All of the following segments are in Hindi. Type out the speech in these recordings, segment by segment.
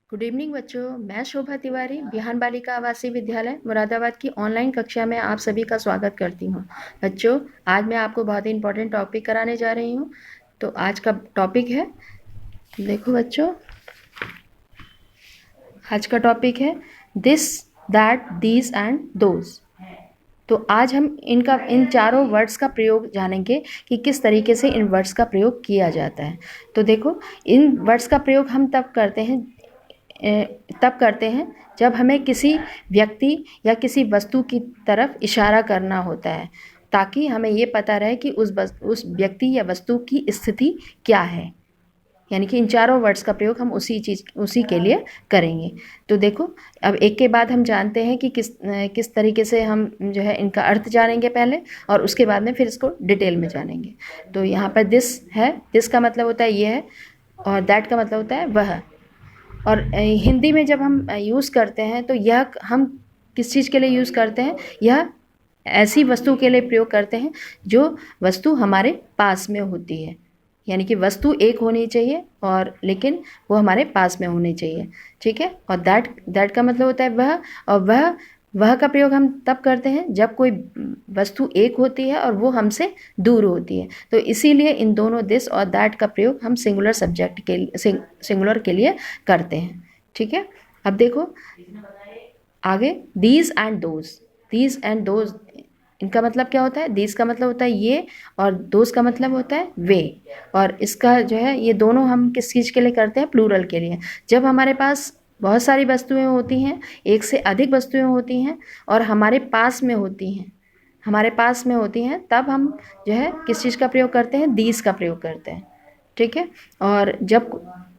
गुड इवनिंग बच्चों, मैं शोभा तिवारी बिहान बालिका आवासीय विद्यालय मुरादाबाद की ऑनलाइन कक्षा में आप सभी का स्वागत करती हूँ। बच्चों, आज मैं आपको बहुत ही इम्पोर्टेंट टॉपिक कराने जा रही हूँ। तो आज का टॉपिक है, देखो बच्चों, आज का टॉपिक है this, that, these and those. तो आज हम इन चारों वर्ड्स का प्रयोग जानेंगे कि किस तरीके से इन वर्ड्स का प्रयोग किया जाता है। तो देखो, इन वर्ड्स का प्रयोग हम तब करते हैं जब हमें किसी व्यक्ति या किसी वस्तु की तरफ इशारा करना होता है, ताकि हमें ये पता रहे कि उस व्यक्ति या वस्तु की स्थिति क्या है। यानी कि इन चारों वर्ड्स का प्रयोग हम उसी के लिए करेंगे। तो देखो, अब एक के बाद हम जानते हैं कि किस तरीके से हम जो है इनका अर्थ जानेंगे पहले, और उसके बाद में फिर इसको डिटेल में जानेंगे। तो यहाँ पर दिस है, दिस का मतलब होता है ये है, और दैट का मतलब होता है वह। और हिंदी में जब हम यूज़ करते हैं तो यह हम किस चीज़ के लिए यूज़ करते हैं, यह ऐसी वस्तु के लिए प्रयोग करते हैं जो वस्तु हमारे पास में होती है। यानी कि वस्तु एक होनी चाहिए और लेकिन वो हमारे पास में होनी चाहिए, ठीक है। और दैट का मतलब होता है वह, और वह का प्रयोग हम तब करते हैं जब कोई वस्तु एक होती है और वो हमसे दूर होती है। तो इसीलिए इन दोनों दिस और दैट का प्रयोग हम सिंगुलर के लिए करते हैं, ठीक है। अब देखो आगे, दीज एंड दोज, इनका मतलब क्या होता है। दीज का मतलब होता है ये, और दोज का मतलब होता है वे। और इसका जो है, ये दोनों हम किस चीज़ के लिए करते हैं, प्लूरल के लिए। जब हमारे पास बहुत सारी वस्तुएं होती हैं, एक से अधिक वस्तुएं होती हैं और हमारे पास में होती हैं, तब हम जो है किस चीज़ का प्रयोग करते हैं, दीज का प्रयोग करते हैं, ठीक है। और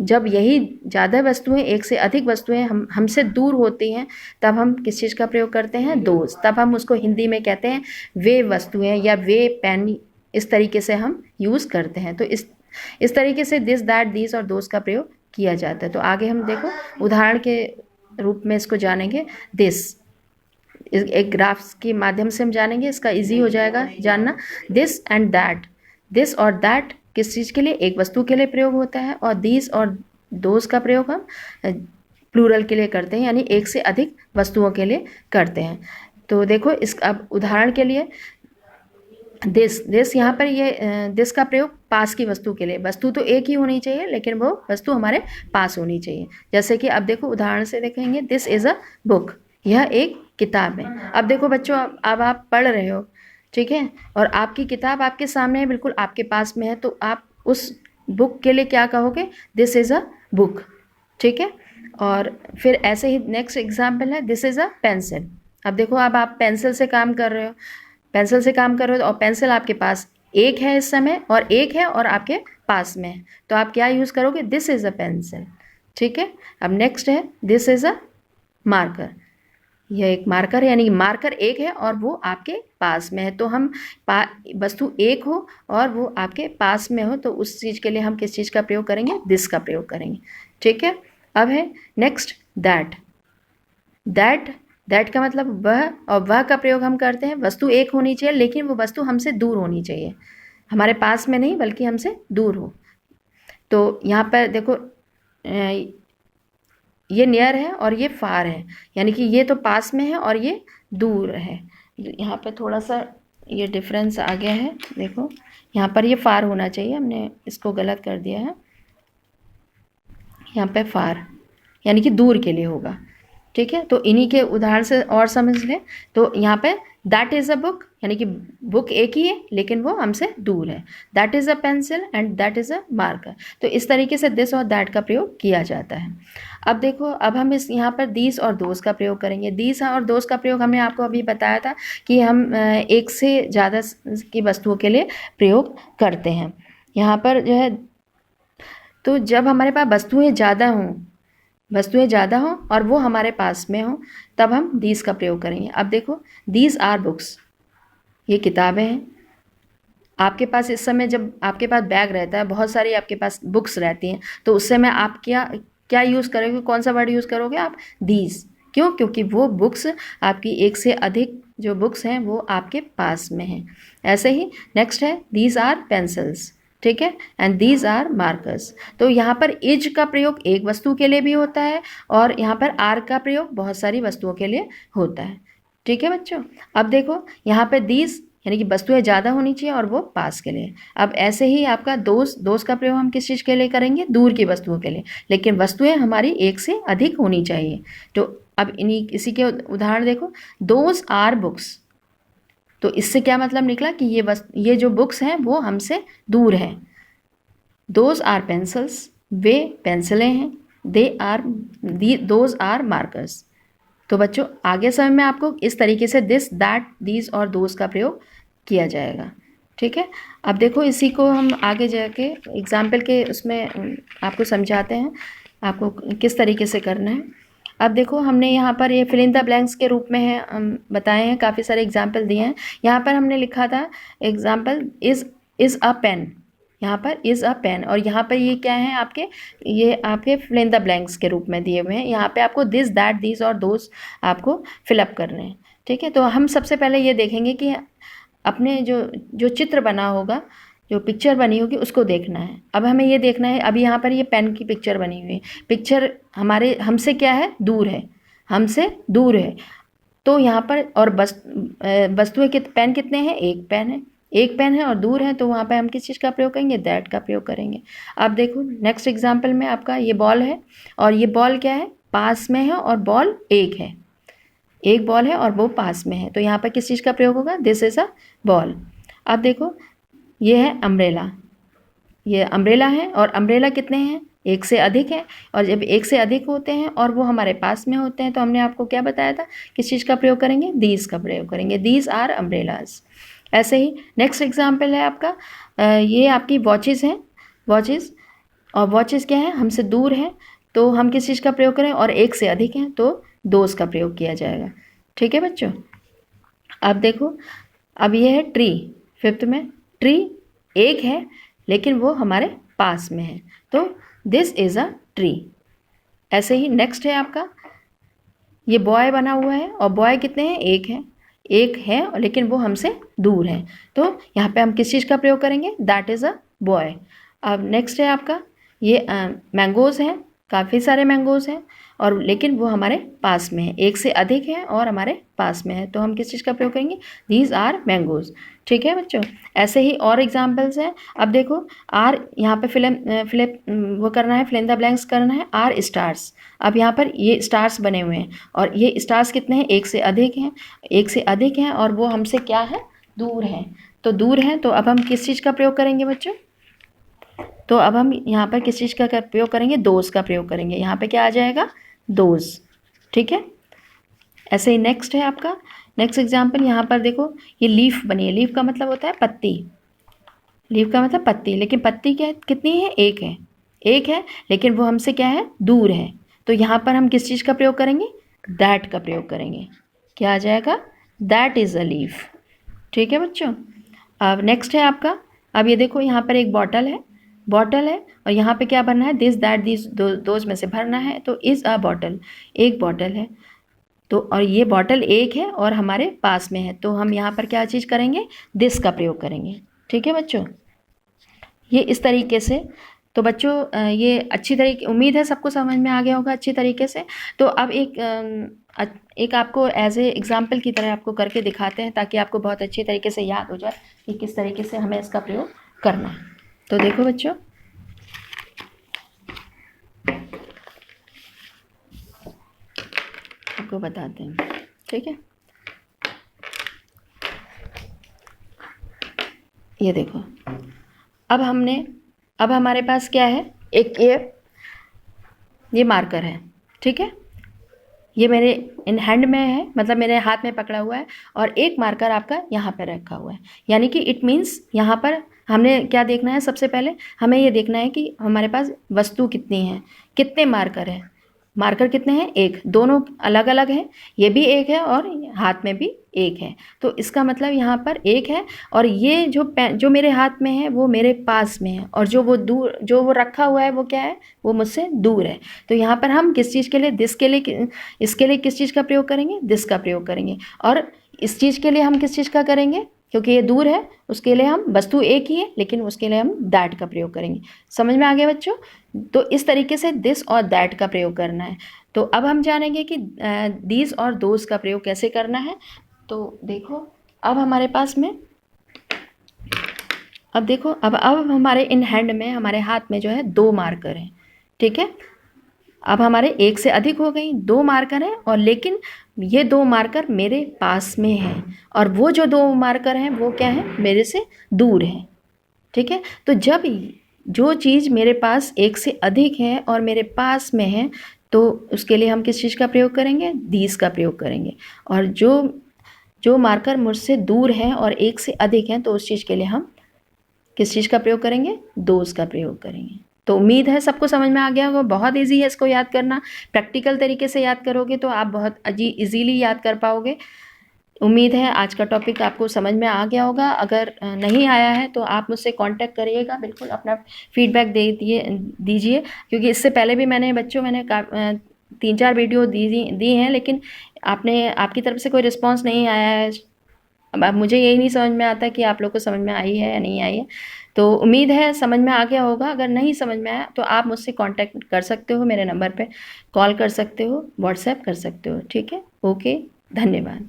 जब यही ज़्यादा वस्तुएं, एक से अधिक वस्तुएं हमसे दूर होती हैं, तब हम किस चीज़ का प्रयोग करते हैं, दोज। तब हम उसको हिंदी में कहते हैं वे वस्तुएं या वे पेन। इस तरीके से हम यूज़ करते हैं। तो इस तरीके से दिस, दैट, दीज और दोज का प्रयोग किया जाता है। तो आगे हम देखो उदाहरण के रूप में इसको जानेंगे। दिस एक ग्राफ्स के माध्यम से हम जानेंगे, इसका इजी हो जाएगा जानना। दिस एंड दैट, दिस और दैट किस चीज़ के लिए, एक वस्तु के लिए प्रयोग होता है, और दीज और दोज का प्रयोग हम प्लूरल के लिए करते हैं, यानी एक से अधिक वस्तुओं के लिए करते हैं। तो देखो, अब उदाहरण के लिए दिस यहाँ पर ये दिस का प्रयोग पास की वस्तु के लिए, वस्तु तो एक ही होनी चाहिए लेकिन वो वस्तु हमारे पास होनी चाहिए। जैसे कि अब देखो उदाहरण से देखेंगे, दिस इज़ अ बुक, यह एक किताब है। अब देखो बच्चों, अब आप पढ़ रहे हो, ठीक है, और आपकी किताब आपके सामने है, बिल्कुल आपके पास में है, तो आप उस बुक के लिए क्या कहोगे, दिस इज़ अ बुक, ठीक है। और फिर ऐसे ही नेक्स्ट एग्जाम्पल है, दिस इज़ अ पेंसिल। अब देखो, अब आप पेंसिल से काम कर रहे हो, और पेंसिल आपके पास एक है इस समय, और एक है और आपके पास में है, तो आप क्या यूज़ करोगे, दिस इज़ अ पेंसिल, ठीक है। अब नेक्स्ट है, दिस इज़ अ मार्कर, यह एक मार्कर है, यानी मार्कर एक है और वो आपके पास में है। तो हम वस्तु एक हो और वो आपके पास में हो, तो उस चीज़ के लिए हम किस चीज़ का प्रयोग करेंगे, दिस का प्रयोग करेंगे, ठीक है। अब है नेक्स्ट दैट का मतलब वह, और वह का प्रयोग हम करते हैं, वस्तु एक होनी चाहिए लेकिन वो वस्तु हमसे दूर होनी चाहिए, हमारे पास में नहीं बल्कि हमसे दूर हो। तो यहाँ पर देखो, ये नियर है और ये फार है, यानी कि ये तो पास में है और ये दूर है। यहाँ पे थोड़ा सा ये डिफरेंस आ गया है, देखो यहाँ पर ये फार होना चाहिए, हमने इसको गलत कर दिया है। यहाँ पे फार यानी कि दूर के लिए होगा, ठीक है। तो इन्हीं के उदाहरण से और समझ लें। तो यहाँ पे दैट इज़ अ बुक, यानी कि बुक एक ही है लेकिन वो हमसे दूर है। That is a pencil and that is a marker. तो इस तरीके से दिस और दैट का प्रयोग किया जाता है। अब देखो, अब हम इस यहाँ पर दीस और दोस का प्रयोग करेंगे। दीस और दोस का प्रयोग हमने आपको अभी बताया था कि हम एक से ज़्यादा की वस्तुओं के लिए प्रयोग करते हैं। यहाँ पर जो है, तो जब हमारे पास वस्तुएं ज़्यादा हों और वो हमारे पास में हों, तब हम दीज का प्रयोग करेंगे। अब देखो, दीज आर बुक्स, ये किताबें हैं। आपके पास इस समय जब आपके पास बैग रहता है, बहुत सारी आपके पास बुक्स रहती हैं, तो उस समय आप क्या यूज़ करोगे, कौन सा वर्ड यूज़ करोगे आप, दीज। क्यों, क्योंकि वो बुक्स आपकी एक से अधिक जो बुक्स हैं वो आपके पास में हैं। ऐसे ही नेक्स्ट है, दीज आर पेंसिल्स, ठीक है, एंड दीज आर मार्कर्स। तो यहाँ पर इज का प्रयोग एक वस्तु के लिए भी होता है और यहाँ पर आर का प्रयोग बहुत सारी वस्तुओं के लिए होता है। ठीक है बच्चों, अब देखो यहाँ पे दीज यानी कि वस्तुएं ज़्यादा होनी चाहिए और वो पास के लिए। अब ऐसे ही आपका दोज का प्रयोग हम किस चीज़ के लिए करेंगे, दूर की वस्तुओं के लिए, लेकिन वस्तुएं हमारी एक से अधिक होनी चाहिए। तो अब इसी के उदाहरण देखो, दोज आर बुक्स। तो इससे क्या मतलब निकला कि ये जो बुक्स हैं वो हमसे दूर हैं। दोज आर पेंसिल्स, वे पेंसिलें हैं। Those are markers. तो बच्चों आगे समय में आपको इस तरीके से दिस, दैट, दीज और दोज का प्रयोग किया जाएगा। ठीक है, अब देखो इसी को हम आगे जाके एग्जाम्पल के उसमें आपको समझाते हैं आपको किस तरीके से करना है। अब देखो हमने यहाँ पर ये फिल इन द ब्लैंक्स के रूप में है हम बताए हैं, काफ़ी सारे एग्जाम्पल दिए हैं। यहाँ पर हमने लिखा था एग्जाम्पल इज़ अ पेन, यहाँ पर इज़ अ पेन, और यहाँ पर ये क्या है आपके, ये आपके फिल इन द ब्लैंक्स के रूप में दिए हुए हैं। यहाँ पे आपको दिस, दैट, दीज और दोज आपको फिलअप करने हैं। ठीक है, तो हम सबसे पहले ये देखेंगे कि अपने जो चित्र बना होगा, जो पिक्चर बनी होगी उसको देखना है। अब हमें ये देखना है, अभी यहाँ पर ये पेन की पिक्चर बनी हुई है, पिक्चर हमसे क्या है, दूर है, हमसे दूर है। तो यहाँ पर और वस्तुएं पेन कितने हैं, एक पेन है और दूर है, तो वहाँ पे हम किस चीज़ का प्रयोग करेंगे, दैट का प्रयोग करेंगे। अब देखो नेक्स्ट एग्जाम्पल में आपका ये बॉल है और ये बॉल क्या है, पास में है और बॉल एक बॉल है और वो पास में है, तो यहाँ पर किस चीज़ का प्रयोग होगा, दिस इज़ अ बॉल। अब देखो ये है अम्ब्रेला, ये अम्ब्रेला है और अम्ब्रेला कितने हैं, एक से अधिक है, और जब एक से अधिक होते हैं और वो हमारे पास में होते हैं तो हमने आपको क्या बताया था, किस चीज़ का प्रयोग करेंगे, दीज का प्रयोग करेंगे, दीज आर अम्ब्रेलाज। ऐसे ही नेक्स्ट एग्जाम्पल है आपका ये आपकी वॉचेज़ हैं, वॉचेज़, और वॉचेज़ क्या है, हमसे दूर है, तो हम किस चीज़ का प्रयोग करें, और एक से अधिक हैं तो दोज का प्रयोग किया जाएगा। ठीक है बच्चों, अब देखो अब ये है ट्री, फिफ्थ में ट्री एक है लेकिन वो हमारे पास में है, तो दिस इज़ अ ट्री। ऐसे ही नेक्स्ट है आपका ये बॉय बना हुआ है और बॉय कितने हैं, एक है लेकिन वो हमसे दूर है, तो यहाँ पे हम किस चीज़ का प्रयोग करेंगे, दैट इज़ अ बॉय। अब नेक्स्ट है आपका ये मैंगोज़ हैं, काफ़ी सारे मैंगोज़ हैं और लेकिन वो हमारे पास में है, एक से अधिक है और हमारे पास में है, तो हम किस चीज़ का प्रयोग करेंगे, दीज आर मैंगोज़। ठीक है बच्चों, ऐसे ही और एग्जाम्पल्स हैं। अब देखो आर यहाँ पे वो करना है, फिल इन द ब्लैंक्स करना है, आर स्टार्स। अब यहाँ पर ये स्टार्स बने हुए हैं और ये स्टार्स कितने हैं, एक से अधिक हैं और वो हमसे क्या है, दूर हैं, तो दूर हैं, तो अब हम किस चीज़ का प्रयोग करेंगे बच्चों, तो अब हम यहाँ पर किस चीज़ का प्रयोग करेंगे, दोज का प्रयोग करेंगे, यहाँ पे क्या आ जाएगा, दोज। ठीक है, ऐसे ही नेक्स्ट है आपका नेक्स्ट एग्जाम्पल, यहाँ पर देखो ये लीफ बनी है, लीफ का मतलब होता है पत्ती, लीफ का मतलब पत्ती, लेकिन पत्ती क्या कितनी है, एक है लेकिन वो हमसे क्या है, दूर है, तो यहाँ पर हम किस चीज़ का प्रयोग करेंगे, दैट का प्रयोग करेंगे, क्या आ जाएगा, दैट इज़ अ लीफ। ठीक है बच्चों, अब नेक्स्ट है आपका, अब ये देखो यहाँ पर एक बॉटल है और यहाँ पे क्या भरना है, दिस, दैट, दिस, दोज में से भरना है, तो इज़ अ बॉटल, एक बॉटल है, तो और ये बॉटल एक है और हमारे पास में है, तो हम यहाँ पर क्या चीज़ करेंगे, दिस का प्रयोग करेंगे। ठीक है बच्चों, ये इस तरीके से, तो बच्चों ये अच्छी तरीके, उम्मीद है सबको समझ में आ गया होगा अच्छी तरीके से। तो अब एक आपको एज ए एग्जाम्पल की तरह आपको करके दिखाते हैं ताकि आपको बहुत अच्छी तरीके से याद हो जाए कि किस तरीके से हमें इसका प्रयोग करना है। तो देखो बच्चों, आपको बताते हैं, ठीक है, ये देखो अब हमारे पास क्या है, एक ये मार्कर है, ठीक है, ये मेरे इन हैंड में है, मतलब मेरे हाथ में पकड़ा हुआ है, और एक मार्कर आपका यहाँ पर रखा हुआ है, यानी कि इट मीन्स यहाँ पर हमने क्या देखना है, सबसे पहले हमें ये देखना है कि हमारे पास वस्तु कितनी है, कितने मार्कर हैं, मार्कर कितने हैं, एक, दोनों अलग अलग हैं, ये भी एक है और हाथ में भी एक है, तो इसका मतलब यहाँ पर एक है, और ये जो मेरे हाथ में है वो मेरे पास में है, और जो वो रखा हुआ है वो क्या है, वो मुझसे दूर है, तो यहाँ पर हम किस चीज़ के लिए, इसके लिए किस चीज़ का प्रयोग करेंगे, दिस का प्रयोग करेंगे, और इस चीज़ के लिए हम किस चीज़ का करेंगे, क्योंकि ये दूर है उसके लिए हम, वस्तु एक ही है लेकिन उसके लिए हम दैट का प्रयोग करेंगे। समझ में आ गया बच्चों? तो इस तरीके से दिस और दैट का प्रयोग करना है। तो अब हम जानेंगे कि दीज और दोज का प्रयोग कैसे करना है। तो देखो अब हमारे पास में, अब देखो अब हमारे इन हैंड में, हमारे हाथ में जो है 2 मार्कर हैं, ठीक है। अब हमारे एक से अधिक हो गई, 2 मार्कर हैं, और लेकिन ये 2 मार्कर मेरे पास में हैं, और वो जो 2 मार्कर हैं वो क्या है, मेरे से दूर हैं, ठीक है। तो जब जो चीज़ मेरे पास एक से अधिक है और मेरे पास में है, तो उसके लिए हम किस चीज़ का प्रयोग करेंगे, दीज का प्रयोग करेंगे। और जो मार्कर मुझसे दूर हैं और एक से अधिक हैं, तो उस चीज़ के लिए हम किस चीज़ का प्रयोग करेंगे, दोज का प्रयोग करेंगे। तो उम्मीद है सबको समझ में आ गया होगा। बहुत इजी है इसको याद करना, प्रैक्टिकल तरीके से याद करोगे तो आप बहुत इजीली याद कर पाओगे। उम्मीद है आज का टॉपिक आपको समझ में आ गया होगा। अगर नहीं आया है तो आप मुझसे कांटेक्ट करिएगा, बिल्कुल अपना फीडबैक दीजिए, क्योंकि इससे पहले भी मैंने 3-4 वीडियो दी हैं, लेकिन आपकी तरफ से कोई रिस्पांस नहीं आया है। अब मुझे यही नहीं समझ में आता कि आप लोग को समझ में आई है या नहीं आई है। तो उम्मीद है समझ में आ गया होगा। अगर नहीं समझ में आया तो आप मुझसे कांटेक्ट कर सकते हो, मेरे नंबर पे कॉल कर सकते हो, व्हाट्सएप कर सकते हो, ठीक है। ओके, धन्यवाद।